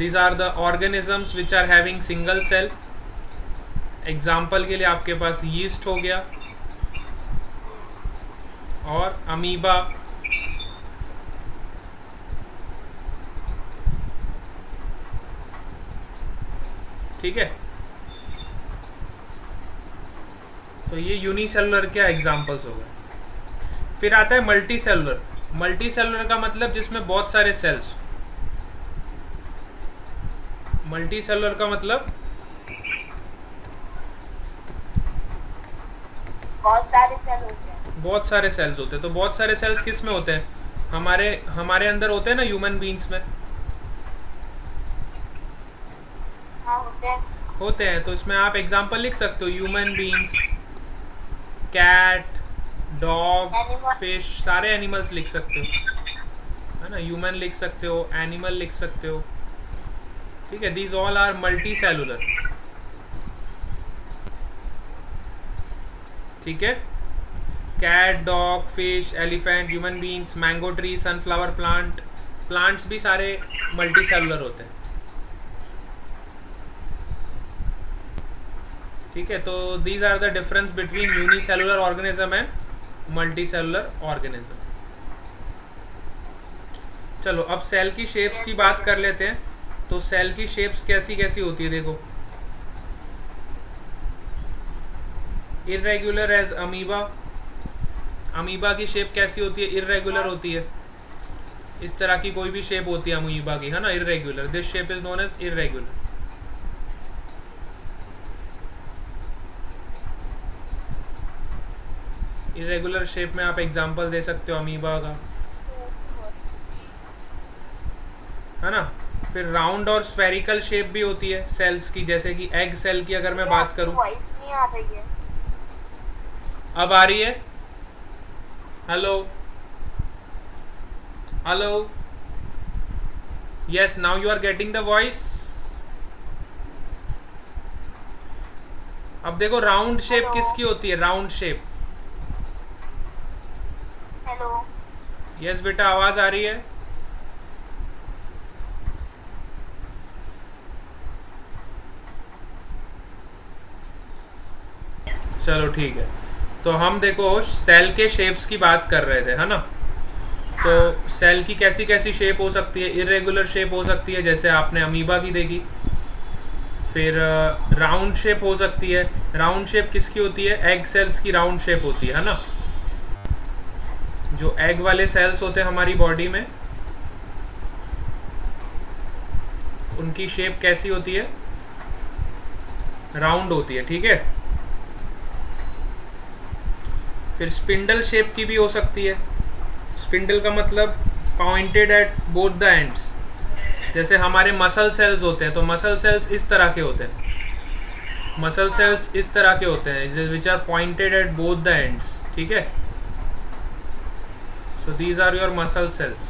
These are the organisms which are having single cell. Example के लिए आपके पास yeast हो गया और अमीबा, ठीक है। तो ये यूनिसेलुलर क्या एग्जाम्पल्स हो गए। फिर आता है मल्टी सेलुलर। मल्टी सेलुलर का मतलब जिसमें बहुत सारे सेल्स। मल्टी सेलुलर का मतलब बहुत सारे सेल होते हैं। बहुत सारे सेल्स होते हैं। तो बहुत सारे सेल्स किस में होते हैं? हमारे अंदर होते हैं ना, ह्यूमन बींग्स में हाँ होते हैं। तो इसमें आप एग्जांपल लिख सकते हो, human beings, cat, dog, fish, सारे एनिमल्स लिख सकते हो, है ना। ह्यूमन लिख सकते हो, एनिमल लिख सकते हो, ठीक है। These all are multi cellular, ठीक है। Cat, dog, fish, elephant, human beings, mango tree, sunflower plant, plants भी सारे मल्टी सेलुलर होते हैं, ठीक है। तो these are the difference between unicellular organism and multi cellular organism. चलो अब सेल की शेप्स की बात कर लेते हैं। तो सेल की शेप्स कैसी कैसी होती है, देखो। Irregular as amoeba. अमीबा की शेप कैसी होती है? इर्रेगुलर होती है। इस तरह की कोई भी शेप होती है अमीबा की, है ना, irregular. This shape is known as irregular. Irregular shape में आप एग्जांपल दे सकते हो अमीबा का, है ना। फिर राउंड और स्फेरिकल शेप भी होती है सेल्स की, जैसे कि एग सेल की अगर मैं बात करूं। वॉइस नहीं आ रही है। अब आ रही है? Hello hello, yes, now you are getting the voice. अब देखो राउंड शेप किसकी होती है? Round shape. हेलो, यस बेटा, आवाज आ रही है? चलो ठीक है। तो हम देखो सेल के शेप्स की बात कर रहे थे, है ना। तो सेल की कैसी कैसी शेप हो सकती है? इरेगुलर शेप हो सकती है, जैसे आपने अमीबा की देखी। फिर राउंड शेप हो सकती है। राउंड शेप किसकी होती है? एग सेल्स की राउंड शेप होती है ना। जो एग वाले सेल्स होते हैं हमारी बॉडी में, उनकी शेप कैसी होती है? राउंड होती है, ठीक है। फिर स्पिंडल शेप की भी हो सकती है। स्पिंडल का मतलब pointed at both the ends. जैसे हमारे मसल सेल्स होते हैं, तो मसल सेल्स इस तरह के होते हैं। मसल सेल्स इस तरह के होते हैं which are pointed at both the ends, ठीक है। So these are your muscle cells.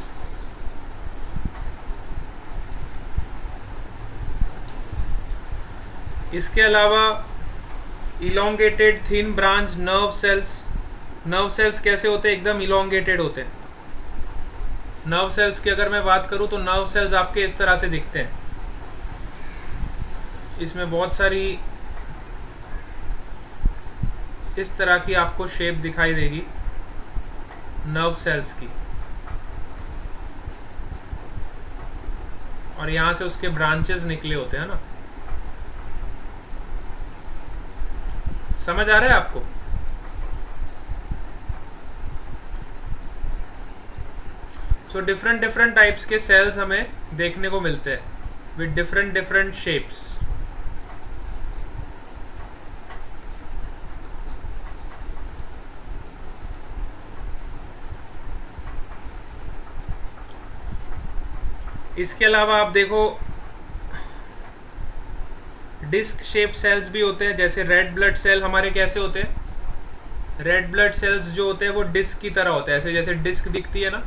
इसके अलावा elongated thin branch nerve cells. Nerve cells कैसे होते हैं? एकदम इलोंगेटेड होते हैं। नर्व सेल्स की अगर मैं बात करूं तो नर्व सेल्स आपके इस तरह से दिखते हैं। इसमें बहुत सारी इस तरह की आपको शेप दिखाई देगी नर्व सेल्स की, और यहां से उसके ब्रांचेस निकले होते हैं ना। समझ आ रहा है आपको? सो डिफरेंट डिफरेंट टाइप्स के सेल्स हमें देखने को मिलते हैं विद डिफरेंट डिफरेंट शेप्स। इसके अलावा आप देखो डिस्क शेप सेल्स भी होते हैं। जैसे रेड ब्लड सेल हमारे कैसे होते हैं? रेड ब्लड सेल्स जो होते हैं वो डिस्क की तरह होते हैं, ऐसे जैसे डिस्क दिखती है ना।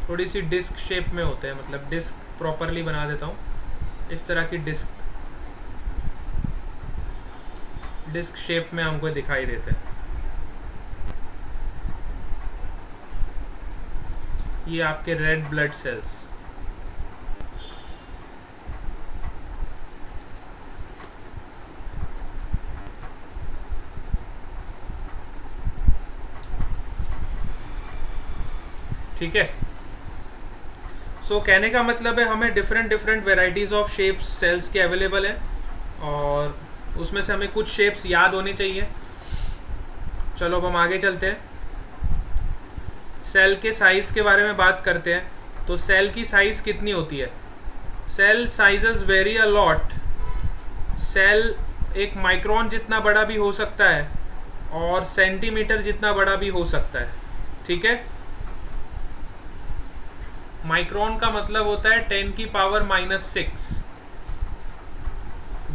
थोड़ी सी डिस्क शेप में होते हैं, मतलब डिस्क प्रॉपरली बना देता हूँ, इस तरह की डिस्क शेप में हमको दिखाई देते हैं। ये आपके रेड ब्लड सेल्स। ठीक है। सो कहने का मतलब है हमें different different varieties of shapes cells के अवेलेबल है, और उसमें से हमें कुछ शेप्स याद होने चाहिए। चलो अब हम आगे चलते हैं, सेल के साइज़ के बारे में बात करते हैं। तो सेल की साइज़ कितनी होती है? Cell sizes very a lot. Cell एक माइक्रोन जितना बड़ा भी हो सकता है और सेंटीमीटर जितना बड़ा भी हो सकता है। ठीक है। माइक्रोन का मतलब होता है 10 की पावर -6।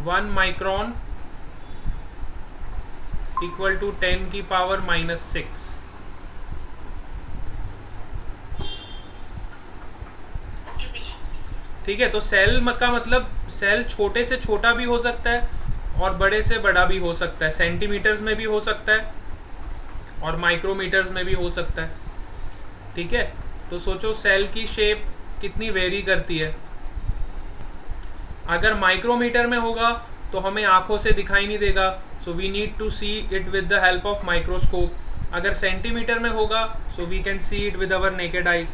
1 माइक्रोन इक्वल टू 10 की पावर -6। ठीक है। तो सेल का मतलब सेल छोटे से छोटा भी हो सकता है और बड़े से बड़ा भी हो सकता है, सेंटीमीटर्स में भी हो सकता है और माइक्रोमीटर्स में भी हो सकता है। ठीक है। तो सोचो सेल की शेप कितनी वेरी करती है। अगर माइक्रोमीटर में होगा तो हमें आंखों से दिखाई नहीं देगा, so we need to see it with the help of microscope. अगर सेंटीमीटर में होगा so we can see it with our naked eyes.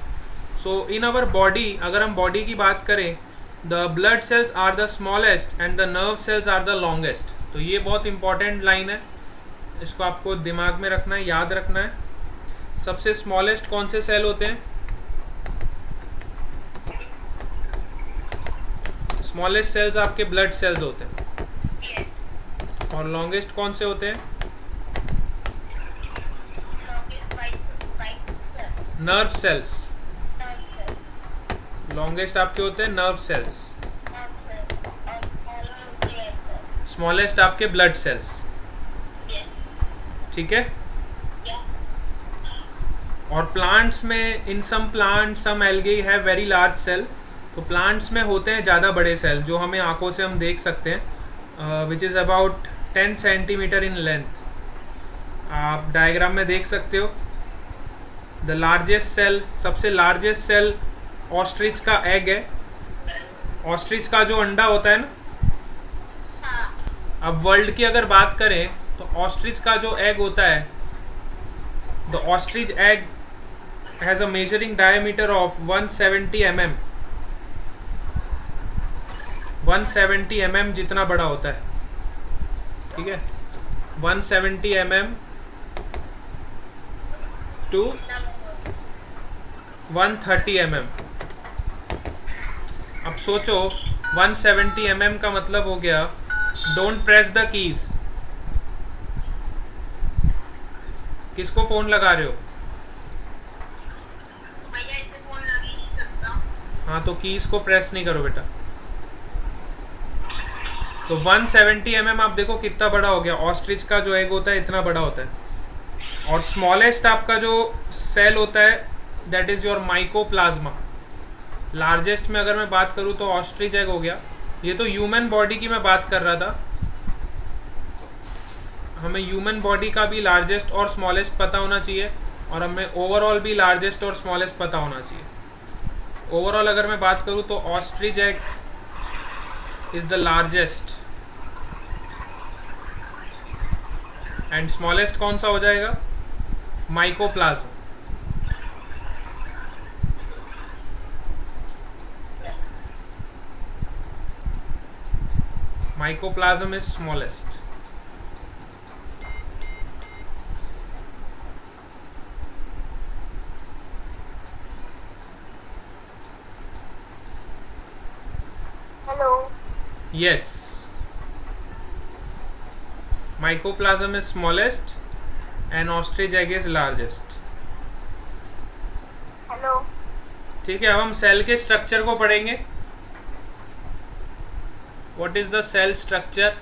So in our body, अगर हम बॉडी की बात करें, the blood cells are the smallest and the nerve cells are the longest. तो ये बहुत इंपॉर्टेंट लाइन है, इसको आपको दिमाग में रखना है, याद रखना है। सबसे स्मॉलेस्ट कौन से सेल होते हैं? स्मॉलेस्ट सेल्स आपके ब्लड सेल्स होते हैं। और लॉन्गेस्ट कौन से होते हैं? Nerve sales. लॉन्गेस्ट आपके होते हैं नर्व सेल्स, स्मॉलेस्ट आपके ब्लड सेल्स। ठीक है। और प्लांट्स में, in some plant, some algae have very large cell. तो प्लांट्स में होते हैं ज़्यादा बड़े सेल जो हमें आंखों से हम देख सकते हैं, which is about 10 centimetre in length. आप डायग्राम में देख सकते हो। द लार्जेस्ट सेल, सबसे लार्जेस्ट सेल ऑस्ट्रिच का एग है। ऑस्ट्रिच का जो अंडा होता है ना, अब वर्ल्ड की अगर बात करें तो ऑस्ट्रिच का जो एग होता है, the ostrich egg has a measuring diameter of 170 mm। 170 mm जितना बड़ा होता है। ठीक है। 170 mm टू 130 mm। अब सोचो 170 mm का मतलब हो गया, डोंट प्रेस द कीज। किसको फोन लगा रहे हो? हाँ, तो कीज को प्रेस नहीं करो बेटा। तो 170 mm आप देखो कितना बड़ा हो गया। ऑस्ट्रिच का जो एग होता है इतना बड़ा होता है। और स्मॉलेस्ट आपका जो सेल होता है that is your mycoplasma. Largest में अगर मैं बात करूँ तो ऑस्ट्रिच एग हो गया। ये तो ह्यूमन बॉडी की मैं बात कर रहा था। हमें ह्यूमन बॉडी का भी लार्जेस्ट और स्मॉलेस्ट पता होना चाहिए, और हमें ओवरऑल भी लार्जेस्ट और स्मॉलेस्ट पता होना चाहिए। ओवरऑल अगर मैं बात करूँ तो ostrich egg is the largest and smallest कौन सा हो जाएगा? Mycoplasma. Mycoplasma is smallest। Hello. Yes, mycoplasm is smallest and ostrich egg is largest। Hello. ठीक है। अब हम सेल के स्ट्रक्चर को पढ़ेंगे। What is the cell structure?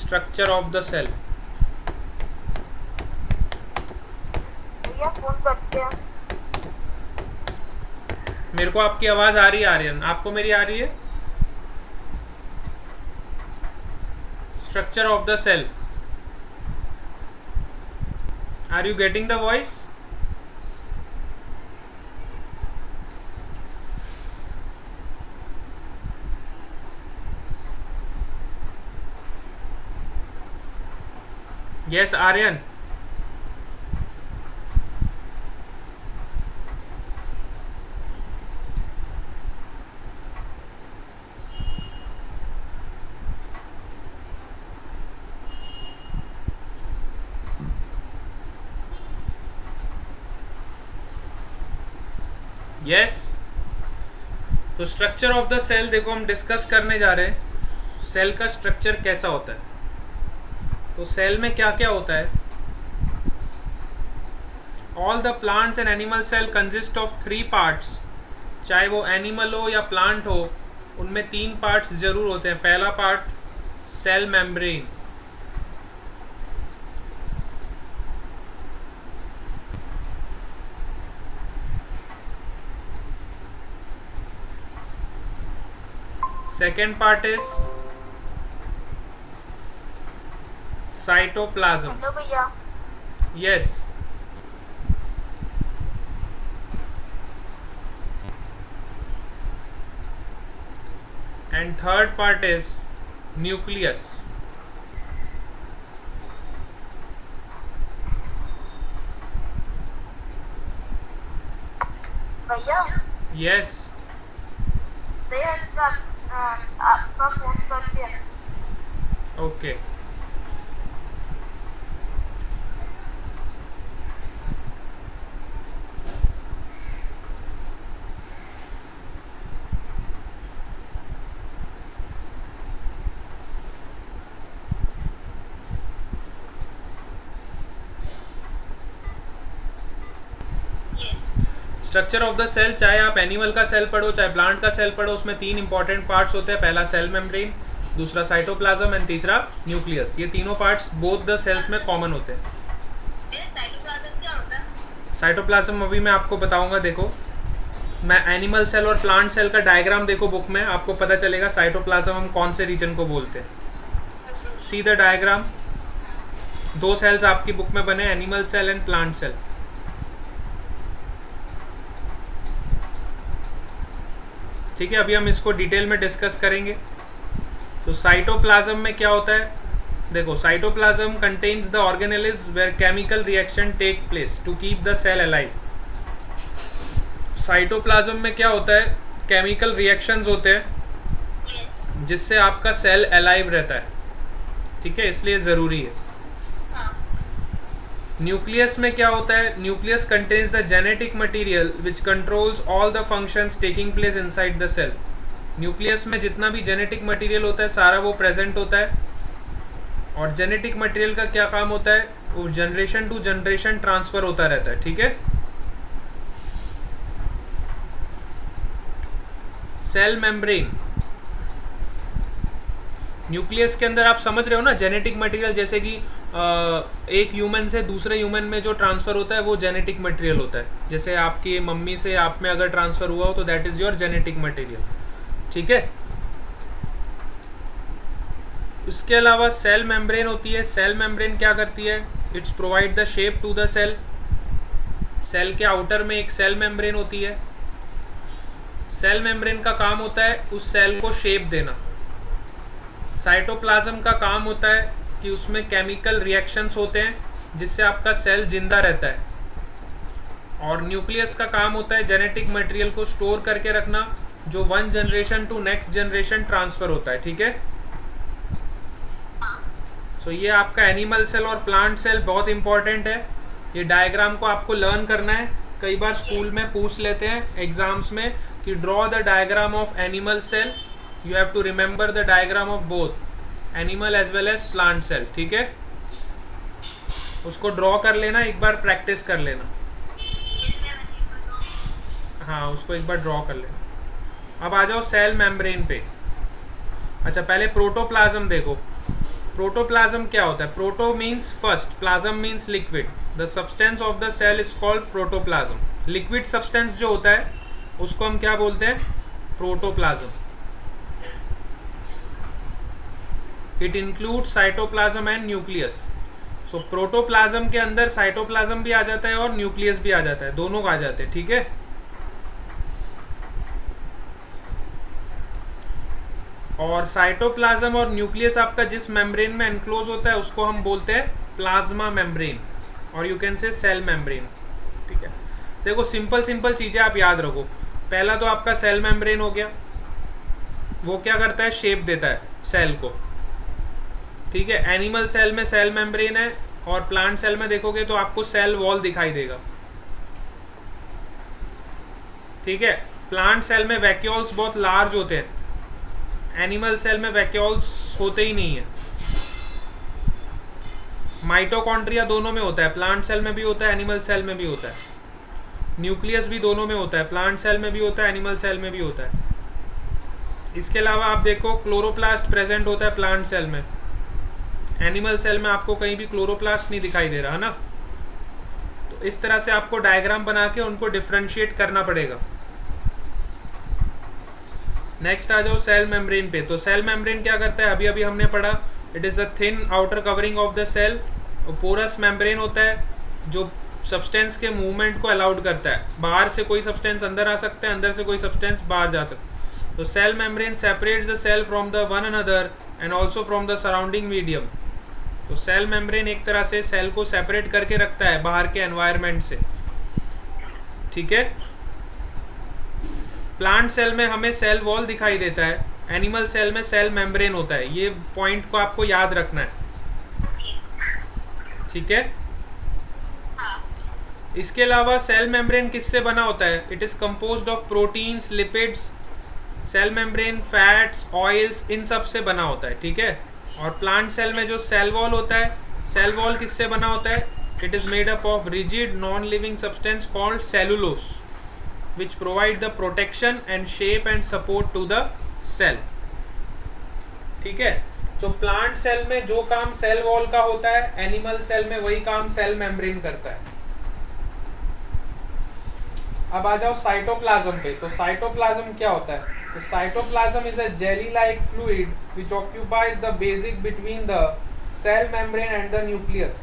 Structure of the cell। भैया फोन करते हैं। मेरे को आपकी आवाज आ रही है आर्यन, आपको मेरी आ रही है? Structure of the cell are you getting the voice? Yes Aryan. Yes. तो स्ट्रक्चर ऑफ द सेल देखो हम डिस्कस करने जा रहे हैं. सेल का स्ट्रक्चर कैसा होता है. तो सेल में क्या क्या होता है. All the plants and animal cell consist of 3 parts. चाहे वो एनिमल हो या प्लांट हो, उनमें 3 पार्ट्स जरूर होते हैं. पहला part cell membrane. Second part is cytoplasm. Hello भैया. Yes. And third part is nucleus. भैया Yes. भैया आपका फोन कर दिया. Okay. Structure of the cell, चाहे आप एनिमल का सेल पढ़ो चाहे प्लांट का सेल पढ़ो, उसमें 3 इंपॉर्टेंट पार्ट्स होते हैं. पहला सेल मेम्ब्रेन, दूसरा साइटोप्लाज्म एंड तीसरा न्यूक्लियस. ये तीनों पार्ट्स बोथ द सेल्स में कॉमन होते हैं. साइटोप्लाज्म अभी मैं आपको बताऊंगा. देखो मैं एनिमल सेल और प्लांट सेल का डायग्राम देखो बुक में, आपको पता चलेगा साइटोप्लाज्म हम कौन से रीजन को बोलते हैं. See the diagram. 2 सेल्स आपकी बुक में बने, animal cell and plant cell. ठीक है, अभी हम इसको डिटेल में डिस्कस करेंगे. तो साइटोप्लाज्म में क्या होता है. देखो cytoplasm contains the organelles where chemical reaction take place to keep the cell alive. Cytoplasm में क्या होता है, केमिकल रिएक्शंस होते हैं जिससे आपका सेल अलाइव रहता है. ठीक है, इसलिए ज़रूरी है. न्यूक्लियस में क्या होता है. Nucleus contains the genetic material which controls all the functions taking place inside the cell. Nucleus में जितना भी जेनेटिक मटेरियल होता है सारा वो प्रेजेंट होता है. और जेनेटिक मटेरियल का क्या काम होता है, वो जनरेशन टू जनरेशन ट्रांसफर होता रहता है. ठीक है. Cell membrane. न्यूक्लियस के अंदर आप समझ रहे हो ना, जेनेटिक मटेरियल जैसे कि एक ह्यूमन से दूसरे ह्यूमन में जो ट्रांसफ़र होता है वो जेनेटिक मटेरियल होता है. जैसे आपकी मम्मी से आप में अगर ट्रांसफ़र हुआ हो तो that is your genetic material. ठीक है. इसके अलावा सेल मेम्ब्रेन होती है. सेल मेम्ब्रेन क्या करती है, its provide the shape to the cell. Cell के आउटर में एक सेल मेम्ब्रेन होती है. सेल मेम्ब्रेन का काम होता है उस सेल को शेप देना. साइटोप्लाज्म का काम होता है कि उसमें केमिकल रिएक्शंस होते हैं जिससे आपका सेल जिंदा रहता है. और न्यूक्लियस का काम होता है जेनेटिक मटेरियल को स्टोर करके रखना, जो 1 generation to next generation transfer होता है. ठीक है. सो ये आपका एनिमल सेल और प्लांट सेल बहुत इंपॉर्टेंट है. ये डायग्राम को आपको लर्न करना है. कई बार स्कूल में पूछ लेते हैं एग्जाम्स में कि draw the diagram of animal cell. You have to remember the diagram of both animal as well as plant cell. ठीक है, उसको ड्रॉ कर लेना, एक बार प्रैक्टिस कर लेना. हाँ, उसको एक बार ड्रॉ कर लेना. अब आ जाओ सेल मेम्ब्रेन पे. अच्छा, पहले प्रोटोप्लाज्म देखो. प्रोटोप्लाज्म क्या होता है. Proto means first, plasm means liquid. The substance of the cell is called protoplasm. Liquid substance जो होता है उसको हम क्या बोलते हैं, protoplasm. It includes cytoplasm and nucleus. So protoplasm के अंदर साइटोप्लाज्म भी आ जाता है और न्यूक्लियस भी आ जाता है, दोनों आ जाते हैं, ठीक है। और साइटोप्लाज्म और न्यूक्लियस आपका जिस मेम्ब्रेन में एनक्लोज होता है उसको हम बोलते हैं प्लाज्मा मेम्ब्रेन, और you can say cell membrane, ठीक है। देखो सिंपल सिंपल चीजें आप याद रखो। पहला तो आपका सेल मेम्ब्रेन हो गया, वो क्या करता है, शेप देता है सेल को, ठीक है। एनिमल सेल में सेल मेम्ब्रेन है, और प्लांट सेल में देखोगे तो आपको सेल वॉल दिखाई देगा, ठीक है। प्लांट सेल में वैक्यूल्स बहुत लार्ज होते हैं, एनिमल सेल में वैक्यूल्स होते ही नहीं है। माइटोकॉन्ड्रिया दोनों में होता है, प्लांट सेल में भी होता है, एनिमल सेल में भी होता है। न्यूक्लियस भी दोनों में होता है, प्लांट सेल में भी होता है, एनिमल सेल में भी होता है। इसके अलावा आप देखो क्लोरोप्लास्ट प्रेजेंट होता है प्लांट सेल में, एनिमल सेल में आपको कहीं भी क्लोरोप्लास्ट नहीं दिखाई दे रहा है ना। तो इस तरह से आपको डायग्राम बना के उनको डिफ्रेंशिएट करना पड़ेगा। नेक्स्ट आ जाओ सेल मेम्ब्रेन पे। तो सेल मेम्ब्रेन क्या करता है, अभी अभी हमने पढ़ा, it is a thin outer covering of the cell. Porous membrane होता है जो सब्सटेंस के मूवमेंट को अलाउड करता है, बाहर से कोई सब्सटेंस अंदर आ सकता है, अंदर से कोई सब्सटेंस बाहर जा सकता है। तो cell membrane separates the cell from the one another and also from the surrounding medium. तो सेल मेम्ब्रेन एक तरह से सेल को सेपरेट करके रखता है बाहर के एनवायरनमेंट से, ठीक है। प्लांट सेल में हमें सेल वॉल दिखाई देता है, एनिमल सेल में सेल मेम्ब्रेन होता है। ये पॉइंट को आपको याद रखना है, ठीक है। इसके अलावा सेल मेम्ब्रेन किससे बना होता है, it is composed of proteins, lipids. Cell membrane fats, oils, इन सब से बना होता है, ठीक है। और प्लांट सेल में जो सेल वॉल होता है, सेल वॉल किससे बना होता है, it is made up of rigid non living substance called cellulose which provide the protection and shape and support to the cell, ठीक है। तो प्लांट सेल में जो काम सेल वॉल का होता है, एनिमल सेल में वही काम सेल मेम्ब्रेन करता है। अब आ जाओ साइटोप्लाज्म पे। तो साइटोप्लाज्म क्या होता है, तो cytoplasm is a jelly like fluid which occupies the basic between the cell membrane and the nucleus।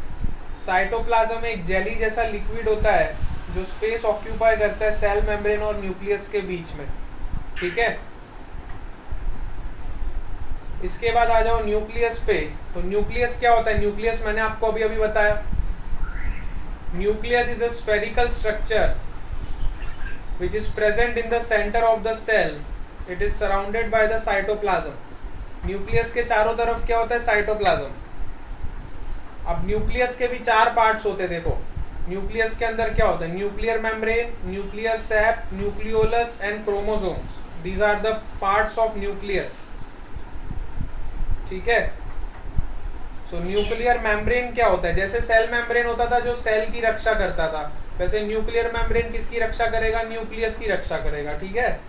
Cytoplasm एक जेली जैसा लिक्विड होता है जो स्पेस ऑक्यूपाई करता है सेल मेम्ब्रेन और न्यूक्लियस के बीच में, ठीक है। इसके बाद आ जाओ न्यूक्लियस पे। तो न्यूक्लियस क्या होता है, न्यूक्लियस मैंने आपको अभी अभी बताया, nucleus is a spherical structure which is present in the center of the cell. It is surrounded by the cytoplasm. Nucleus के चारों तरफ क्या होता है, साइटोप्लाज्म। अब न्यूक्लियस के भी चार पार्ट्स होते हैं, देखो न्यूक्लियस के अंदर क्या होता है, nuclear membrane, nuclear sap, nucleolus and chromosomes. These are the parts of nucleus, ठीक है। सो न्यूक्लियर मेम्ब्रेन क्या होता है, जैसे सेल मेम्ब्रेन होता था जो सेल की रक्षा करता था, वैसे न्यूक्लियर मेम्ब्रेन किसकी रक्षा करेगा, न्यूक्लियस की रक्षा करेगा, ठीक है।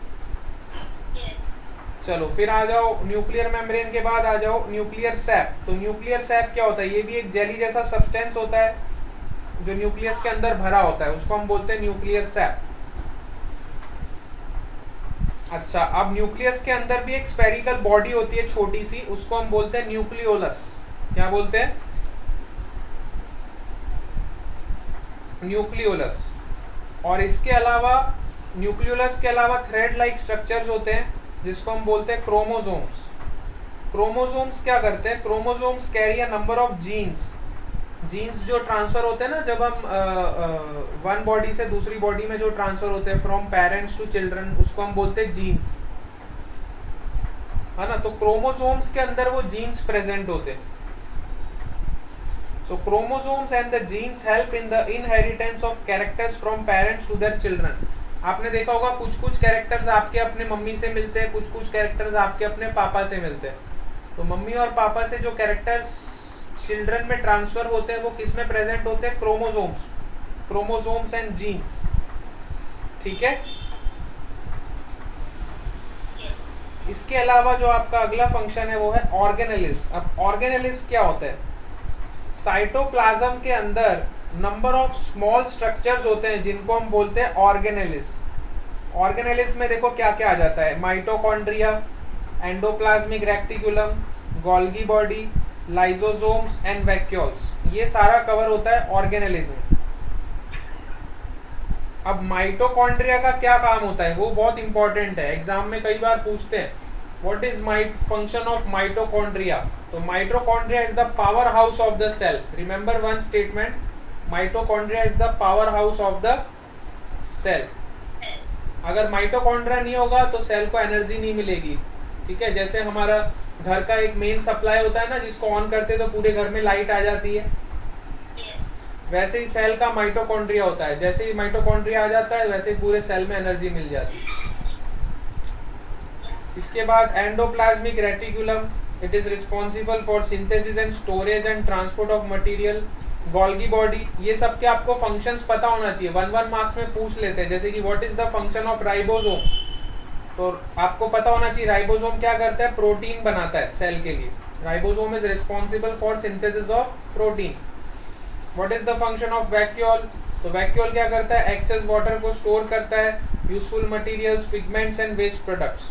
चलो फिर आ जाओ न्यूक्लियर मेम्ब्रेन के बाद आ जाओ न्यूक्लियर सैप। तो न्यूक्लियर सैप क्या होता है, ये भी एक जेली जैसा सब्सटेंस होता है जो न्यूक्लियस के अंदर भरा होता है, उसको हम बोलते हैं न्यूक्लियर सैप। अच्छा, अब न्यूक्लियस के अंदर भी एक स्फेरिकल बॉडी होती है छोटी सी, उसको हम बोलते हैं न्यूक्लियोलस। क्या बोलते हैं, न्यूक्लियोलस। और इसके अलावा न्यूक्लियोलस के अलावा थ्रेड लाइक स्ट्रक्चर्स होते हैं जिसको हम बोलते हैं क्रोमोसोम्स। क्रोमोसोम्स क्या करते हैं, chromosomes carry a number of genes. Genes जो ट्रांसफर होते हैं ना, जब हम वन बॉडी से दूसरी बॉडी में जो ट्रांसफर होते हैं फ्रॉम पेरेंट्स टू चिल्ड्रन, उसको हम बोलते हैं जीन्स, है ना। तो क्रोमोसोम्स के अंदर वो जीन्स प्रेजेंट होते हैं। So chromosomes and the genes help in the inheritance of characters from parents to their children. आपने देखा होगा कुछ कुछ कैरेक्टर्स आपके अपने मम्मी से मिलते हैं, कुछ कुछ कैरेक्टर्स आपके अपने पापा से मिलते हैं। तो मम्मी और पापा से जो कैरेक्टर्स चिल्ड्रन में ट्रांसफर होते हैं वो किस में प्रेजेंट होते हैं, क्रोमोसोम्स, क्रोमोसोम्स एंड जीन्स, ठीक है। इसके अलावा जो आपका अगला फंक्शन है वो है ऑर्गेनेलिस। अब ऑर्गेनेलिस क्या होता है, साइटोप्लाज्म के अंदर नंबर ऑफ स्मॉल स्ट्रक्चर्स होते हैं जिनको हम बोलते हैं ऑर्गेनेलिस। ऑर्गेनेलिस में देखो क्या क्या आ जाता है, mitochondria, endoplasmic reticulum, Golgi body, lysosomes and vacuoles, ये सारा कवर होता है ऑर्गेनेलिज्म। अब माइटोकॉन्ड्रिया का क्या काम होता है वो बहुत इंपॉर्टेंट है, एग्जाम में कई बार पूछते हैं what is function of mitochondria. तो mitochondria is the power house of the cell. Remember one statement, mitochondria is the power house of the cell. अगर माइटोकॉन्ड्रिया नहीं होगा तो सेल को एनर्जी नहीं मिलेगी, ठीक है। जैसे हमारा घर का एक मेन सप्लाई होता है ना, जिसको ऑन करते तो पूरे घर में लाइट आ जाती है, वैसे ही सेल का माइटोकॉन्ड्रिया होता है। जैसे ही माइटोकॉन्ड्रिया आ जाता है वैसे ही पूरे सेल में एनर्जी मिल जाती है। इसके बाद endoplasmic reticulum, it is responsible for synthesis and storage and transport of material. Golgi body, ये सब के आपको फंक्शंस पता होना चाहिए, 1 मार्क्स में पूछ लेते हैं। जैसे कि what is the function of ribosome, तो आपको पता होना चाहिए राइबोसोम क्या करता है, प्रोटीन बनाता है सेल के लिए। Ribosome is responsible for synthesis of protein. What is the function of vacuole, तो वैक्यूल क्या करता है, एक्सेस वाटर को स्टोर करता है, useful materials, pigments and waste products.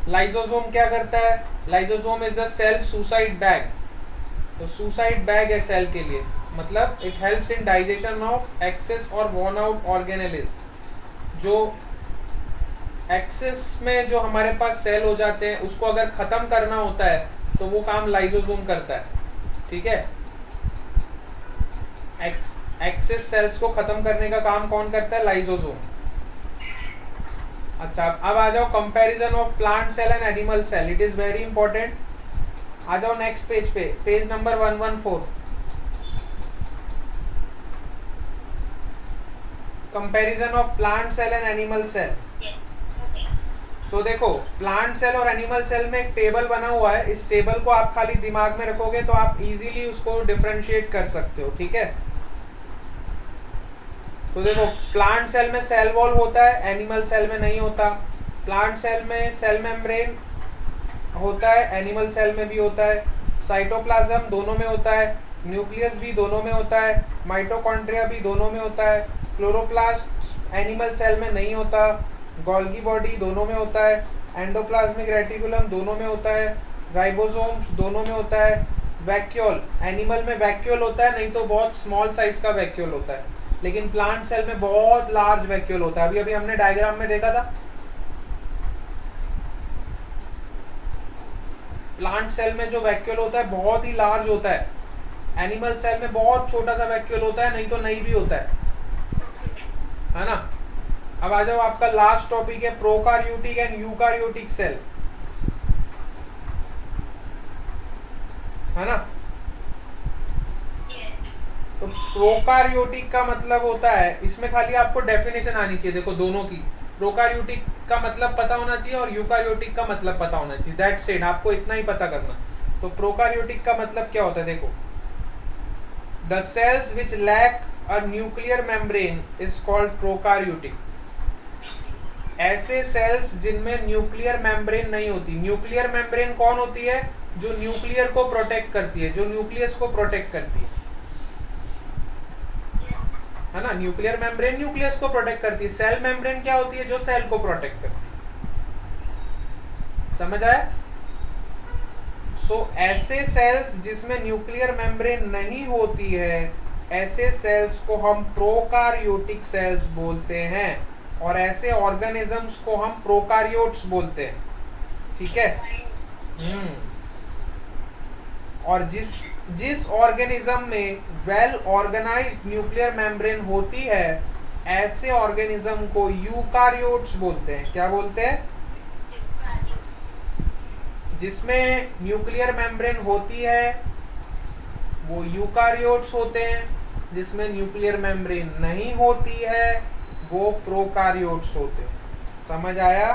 Lysosome क्या करता है, lysosome is a cell suicide bag, तो सुसाइड बैग है सेल के लिए, मतलब it helps in digestion of excess और वॉर्न आउट ऑर्गेनेल्स। जो एक्सेस में जो हमारे पास सेल हो जाते हैं उसको अगर खत्म करना होता है तो वो काम लाइजोसोम करता है, ठीक है। एक्सेस सेल्स को खत्म करने का काम कौन करता है, लाइजोसोम। अच्छा, अब आ जाओ comparison of plant cell and animal cell, it is very important. आ जाओ नेक्स्ट पेज पे, page number 114। Comparison of plant cell and animal cell. तो देखो प्लांट सेल और एनिमल सेल में एक टेबल बना हुआ है, इस टेबल को आप खाली दिमाग में रखोगे तो आप इजीली उसको डिफरेंशिएट कर सकते हो, ठीक है। तो देखो प्लांट सेल में सेल वॉल होता है, एनिमल सेल में नहीं होता। प्लांट सेल में सेल मेम्ब्रेन होता है, एनिमल सेल में भी होता है। साइटोप्लाज्म दोनों में होता है, न्यूक्लियस भी दोनों में होता है, माइटोकॉन्ड्रिया भी दोनों में होता है। क्लोरोप्लास्ट एनिमल सेल में नहीं होता, गोल्गी बॉडी दोनों में होता है, एंडोप्लाज्मिक रेटिकुलम दोनों में होता है, राइबोसोम्स दोनों में होता है। वैक्यूल, एनिमल में वैक्यूल होता है, नहीं तो बहुत स्मॉल साइज का वैक्यूल होता है, लेकिन प्लांट सेल में बहुत लार्ज वैक्यूल होता है। अभी अभी हमने डायग्राम में देखा था, प्लांट सेल में जो वैक्यूल होता है बहुत ही लार्ज होता है, एनिमल सेल में बहुत छोटा सा वैक्यूल होता है, नहीं तो नहीं भी होता है ना। अब आ जाओ, आपका लास्ट टॉपिक है प्रोकार्योटिक एंड यूकार्योटिक सेल, है ना। तो प्रोकार्योटिक का मतलब होता है, इसमें खाली आपको डेफिनेशन आनी चाहिए, देखो दोनों की। प्रोकार्योटिक का मतलब पता होना चाहिए और यूकार्योटिक का मतलब पता होना चाहिए, दैट्स इट, आपको इतना ही पता करना। तो प्रोकार्योटिक का मतलब क्या होता है, देखो the cells which lack a nuclear membrane is called prokaryotic. ऐसे सेल्स जिनमें न्यूक्लियर मेम्ब्रेन नहीं होती। न्यूक्लियर मेम्ब्रेन कौन होती है, जो न्यूक्लियर को प्रोटेक्ट करती है, जो न्यूक्लियस को प्रोटेक्ट करती है ना। न्यूक्लियर मेम्ब्रेन न्यूक्लियस को प्रोटेक्ट करती है, सेल मेम्ब्रेन क्या होती है, जो सेल को प्रोटेक्ट करती है। समझ आया। सो ऐसे सेल्स जिसमें न्यूक्लियर मेम्ब्रेन नहीं होती है, ऐसे सेल्स को हम प्रोकार्योटिक सेल्स बोलते हैं, और ऐसे ऑर्गेनिजम्स को हम प्रोकार्योट्स बोलते हैं, ठीक है। और जिस ऑर्गेनिज्म में वेल ऑर्गेनाइज्ड न्यूक्लियर मेम्ब्रेन होती है, ऐसे ऑर्गेनिज्म को यूकार्योट्स बोलते हैं। क्या बोलते हैं, जिसमें न्यूक्लियर मेम्ब्रेन होती है वो यूकार्योट्स होते हैं, जिसमें न्यूक्लियर मेम्ब्रेन नहीं होती है वो प्रोकार्योट्स होते हैं। समझ आया।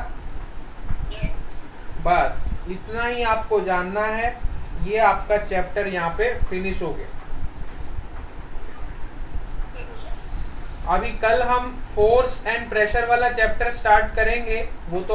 बस इतना ही आपको जानना है, ये आपका चैप्टर यहाँ पे फिनिश हो गया। अभी कल हम फोर्स एंड प्रेशर वाला चैप्टर स्टार्ट करेंगे, वो तो